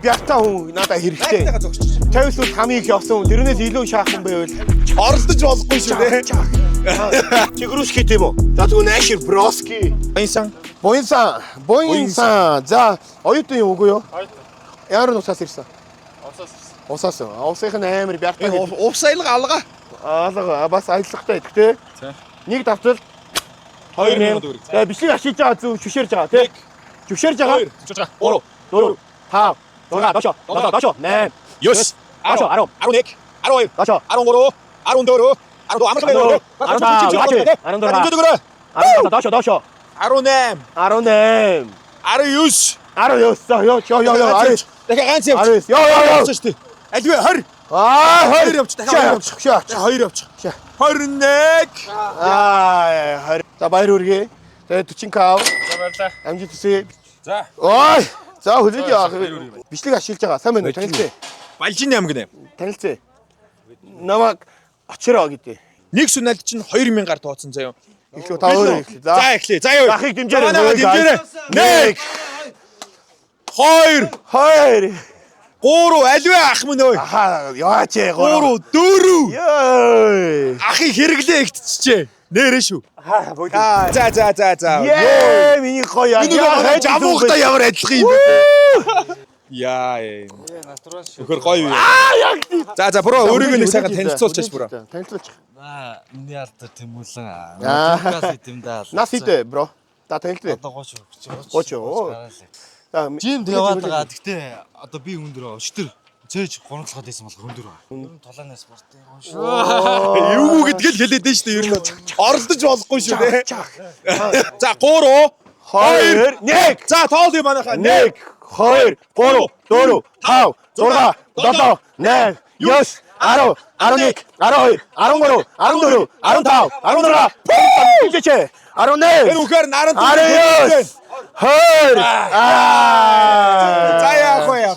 бяртаа хүн надад хэрэгтэй. 50 сул хамгийн их явсан хүн тэрнээс илүү шаахан байвал оролдож болохгүй шүү дээ. Чигрушки тийм үү? За тэгвэл Нэшер Броски. Боинсан. За оюутан юу үгүй юу? Яарн усаас ирсэн. Усаас. Усынх нь амар бяртаа. Ус аялга алга. Алга бас аялгатай гэдэг тий. Нэг давтал 2 нэм. За бичлэг ашиглаж байгаа зүг шүшэрж байгаа тий. Шүшэрж байгаа. 3 4 5 6 доошо 8 9 10 11 12 доошо 13 14 доошо 18 19 19 дахиад ганц явж. Ёо. шүү дээ. Альвэ 20. 20 явчих. Дахиад 2 явчих. 21. 20. За баяр хүргэе. Тэгээ 40 кав. За баярлаа. Амжилт хүсье. За. Ой. За хүлээж яах вэ? Бичлэг ашиглаж байгаа. Сайн байна уу? Танилцъя. Балжин ам гинэ. Танилцъя. Намайг очроо гэдэг. Нэг сүнэлд чинь 2000-аар тооцсон заяа. Эхлүү та өөрөө эхлэе. За эхлэе. За юу. Ахыг дэмжээрэй. Дэмжээрэй. 1 2 2 3 альвэ ах минь ơi. Аха, яач ээ 3 4 Ёй. ахыг хэрэглээ ихтчихэ. Нэрэ шүү. За. Ее, миний гоё. Энэ жамуухтай ямар адилхан юм бэ? Яа. Өхөр гоё юу. За бро өөрийгөө нэг сайхан танилцуулчих бро. Танилцуулчих. Миний алдар Тэмүүлэн. Аа. Тэмдэл. Нас хитэ бро. Та танилцвэ. Одоо 30. За жимд яваад байгаа. Гэтэ одоо би өндөр өчтөр цээж гонцлоход байсан болох өндөр ба. Толооны спортын гонш. Юу гэдгийг л хэлээд нь шүү дээ. Ер нь оролдож болохгүй шүү дээ. За 3 2 1 За тоол юм манайхаа 1 2 3 4 5 6 7 8 9 10 11 12 13 14 15 16 энэ үхээр наран 19 20 За яах вэ?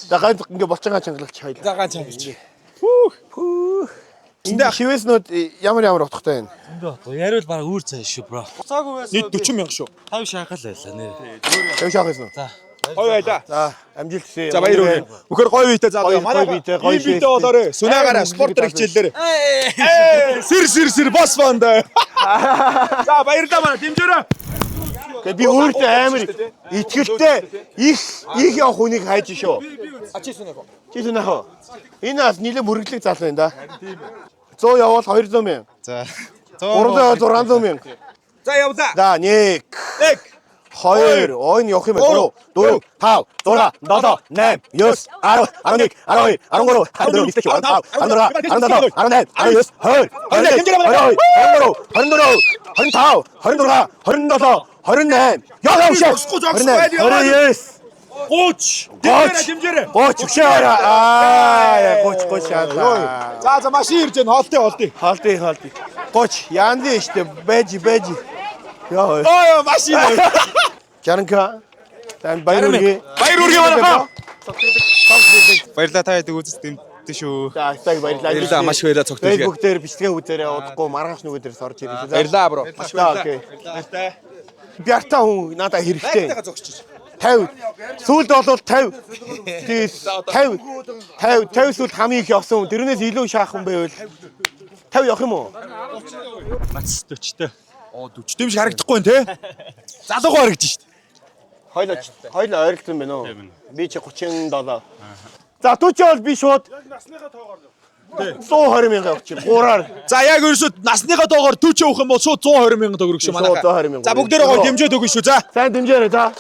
За ганц ингээ болчингаа чангалагч хоёул. За ганц чангалж. Энд шивэснүүд ямар утгатай байна? Яриул баг үүр цай шүү бро. Нийт 40,000 шүү. 5 шахал байлаа нэр. Тэв шахасан уу? За. Гоё байлаа. За амжилт хүсье. За баяр хүргэе. Үхээр гоё биетэй за Гоё биетэй, гоё биетэй болоорой. Сүнаагаараа спортер хичээллээрээ. Сэр бос фонд. За баярлалаа манай дэмжээрэй. Тэгээ би өөртөө амар итгэлтэй их явах хүнийг хайж шүү. Чи сүнээх. Чи сүнээх үү? Энэ бас нэлээд мөрөглөг зал байна да. 100 явал 200 мянга. За. 300 600 мянга. За явлаа. За 1 2 ойн явах юм байна. 4 5 6 7 8 9 10 11 12 13 14 15 16 17 18 19 20 21 22 23 24 25 26 27 28 яа зогсохгүй байлаа. 29 30. Дэмжээрэй. 30 өгшөөрэй. 30 шаалаа. За машин ирж байна. Хоолтой. Халдыг. 30 яанди штэ бэж. Яа. Оо машин. Жаранка. Тань баяр үргээ. Баяр үргээ манайхаа. Баярлалаа та яадаг үзэж дэмтэн шүү. За стаг баярлалаа. Баярлалаа маш их баярлалаа цогтөлгээ. Facebook дээр бичлэгээ үзээрэй удахгүй маргааш нөгөө дээр орж ирээ. Баярлалаа бро. Маш Окей. Бяртаа хүн надад хэрэгтэй. Баярлалаа зогсчих. 50. Сүүлд бол 50. 50 сүүл хамгийн их явсан хүн. Тэрнээс илүү шаахан байвал 50 явах юм уу? Мац 40-тэй. Оо 40 дэм шиг харагдахгүй нэ те. Залуугаа харагдаж шít. Хоёул ойролцсон байна уу? Би чи 37. За 40 бол би шууд насныхаа тоогоор 120 мянга явчих. 3-аар. За яг ерөөсөө насныхаа доогоор 40 явах юм бол шууд 120,000 төгрөг шүү манайхаа. 120,000. За бүгдээрээ гоо дэмжээд өгнө шүү. За. Сайн дэмжээрэй та.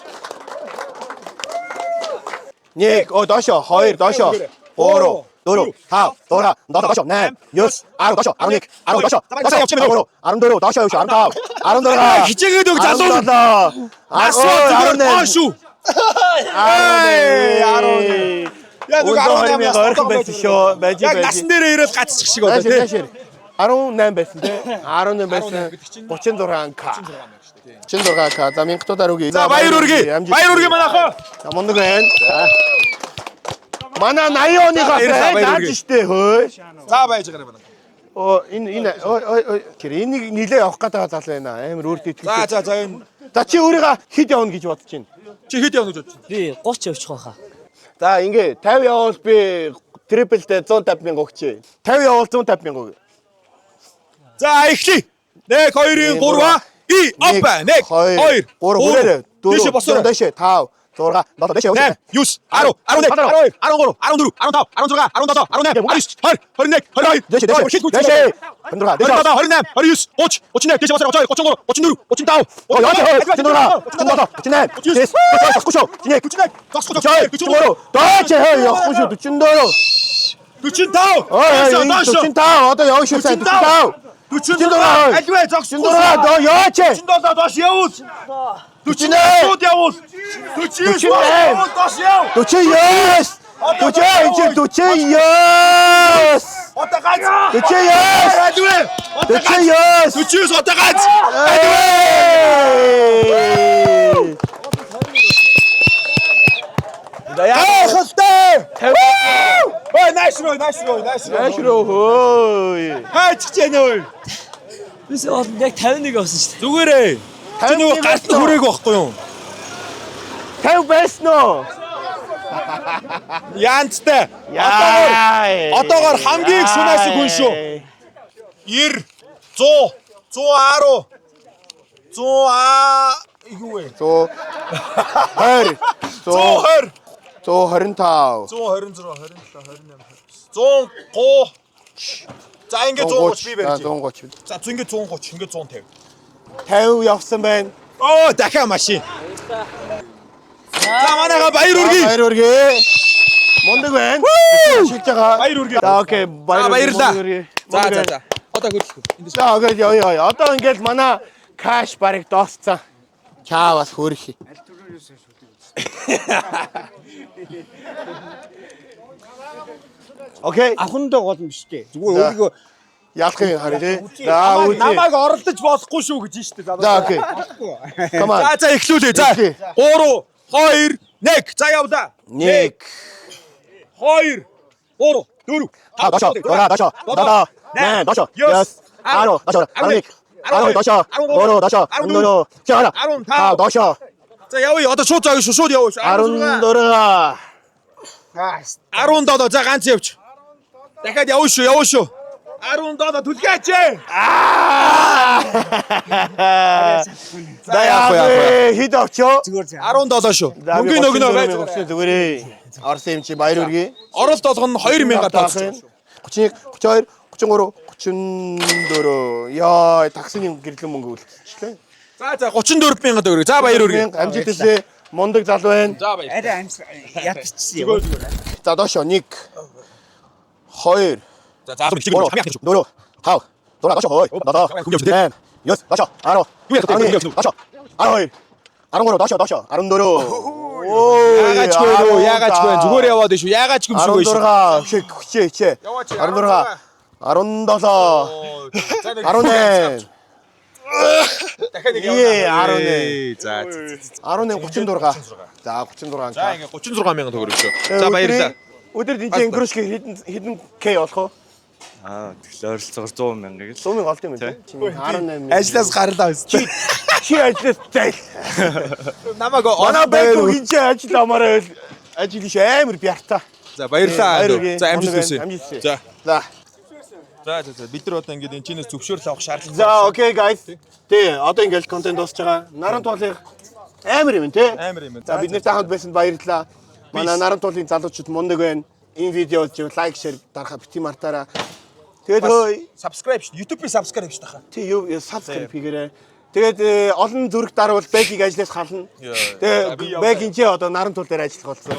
1 доошо 2 доошо 3 4 5 6 7 доошо 8 9 10 доошо 11 10 доошо доошо явчих юм 14 доошо явчих 15 16 хичээгээд өг залуу. 17 18 шүү. 18 яа нэг 18 ойрхон байсан шүү. Байж. Яг насан дээрээ ирээд гацчих шиг болоо тий. 18 байсан тий. 18 байсан. 36к. 36к. За мянгатуудаар үгүй. За баяр үргээ манайхаа. За мундаг байна. За. Манай 80 оныгаас яаж штэ хөөе. За байж гараа манай. Оо энэ нилээ явах гэдэг зал байна. Амар өөртөө итгэв. За энэ. За чи өөрийгөө хэд явна гэж бодож байна? Чи хэд явна гэж бодож байна? Би 30 явчих байхаа. За ингээ 50 явуул би трипл дээр 150 мянга өгч. 50 явуул 150 мянга өг. За эхлэе. 1 2-ын 3-аа. И опа 1 2 3 хүрээрээ. Дэшээ босоо. Дэшээ 5 6 надад дэшээ өгч. 9 10 11 12 13 14 15 16 17 18 19 20 21 22 дэшээ дэшээ. дэшээ дэшээ. Хөндрөө дэшээ. 28 29 30 31 дэшээ босоо 32 33 34 35 45 одоо явах шүү 45 Альвэ зогс. 47 доо яач 47 доош явуул. 49 явуул. 49 доош яв. 49 49 Одоо гац. 49 Альвэ. 49 49 одоо гац. Яахалтай Ой найшроо. Ашроо хөөе Хаач чэнэ. Бис яг 51 болсон шүү дээ. Зүгээрээ. Чи нөгөө гарт хүрээг байхгүй юу? 50 байсан уу Яанцтай. яа Одоогоор хамгийн их шунаас хүн шүү. 90 100 110 100 юу вэ? 120 120 125 126 27 28 103 За ингээд 130 би барьж. 130 За ингээд 130 ингээд 150. 50 явсан байна Оо дахиад машин. За манайха баяр үргэе. баяр үргээ мундаг байна шилж байгаа Баяр үргэе. за окей баярлалаа. за За. Одоо хөрөлтөө. за окей яа одоо ингээд манай каш барыг доосцсан чаавас хөрөх окей Ахындаа гол юм биш дээ. За. Зүгээр өөрийгөө ялах юм харъя тий за үгүй Намайг оролдож болохгүй шүү гэж штэ. за окей come on За эхлүүлээ. За. Эхлэе. 3 2 1 за явлаа. 1 2 3 4 5 доошо дора доошо дада 8 доошо 10 10 доошо 11 12 доошо 13 доошо 14 чара 15 доошо За явъя. Одоо шууд зааг шүү. Шууд явъя. 14 17 за ганц явж. Дахиад явъя шүү. 17 түлхээч. за яах хид авчоо 17 шүү. Мөнгөний нөгнөө байж. зүгээрээ орсон юм чи баяр үргээ Оролт болгоно 2000 тооцсон. 31 32 33 34 яа таксины гэрлэн мөнгө үлдчихлээ За 34,000 төгрөг. За баяр үргээ. амжилт хүсье мундаг залуу байна За баяр. арай ядчихсан юм. за доошо 1 2 За заалуу ихлэг хамгийн ахын шүү. 4 5 дора доошо хой дада 8 9 доошо 10 доошо 12 13 доошо 14 Яагаачгүй зүгээр яваад шүү. Яагаач гэмшгүй шүү. 16 шиг хичээ 16 17 18 Дахиад нэг Ээ, яваа. 18. За. 18 36 за 36 За ингээ 36,000 төгрөг шүү. За баярлалаа. өдөр дижи ингрушк хэдэн К болох уу тэгэл ойролцоогоор 100,000 гэж. 100,000 олд юм байна чи 18 Ажлаас гарлаа өстэй. чи ажлаас зайл Намайг манай бэкүү хинчээ ажил амаараа ажил иш амар бярта За баярлалаа. баяр үргээ. За амжилт хүсье. Амжилт хүсье. За. за Бид нар одоо ингээд энэ чинээс зөвшөөрөл авах шаардлага. за окей guys тий одоо ингээл контент дуусч байгаа наран туулын амар юм тий Амар юм. за бид нартай хамт байсанд баярлалаа манай наран туулын залуучууд мундаг байна энэ видеод лайк шеэр дарахаа бити мартаараа тэгээд хөөе Subscribe шүү. YouTube-ийг subscribe шүү тахаа. тий юу subscribe хийгээрэй тэгээд олон зүрх дарвал бэкийг ажлаас хална За, би тэгээд бэк энэ одоо наран туул дээр ажиллах болсон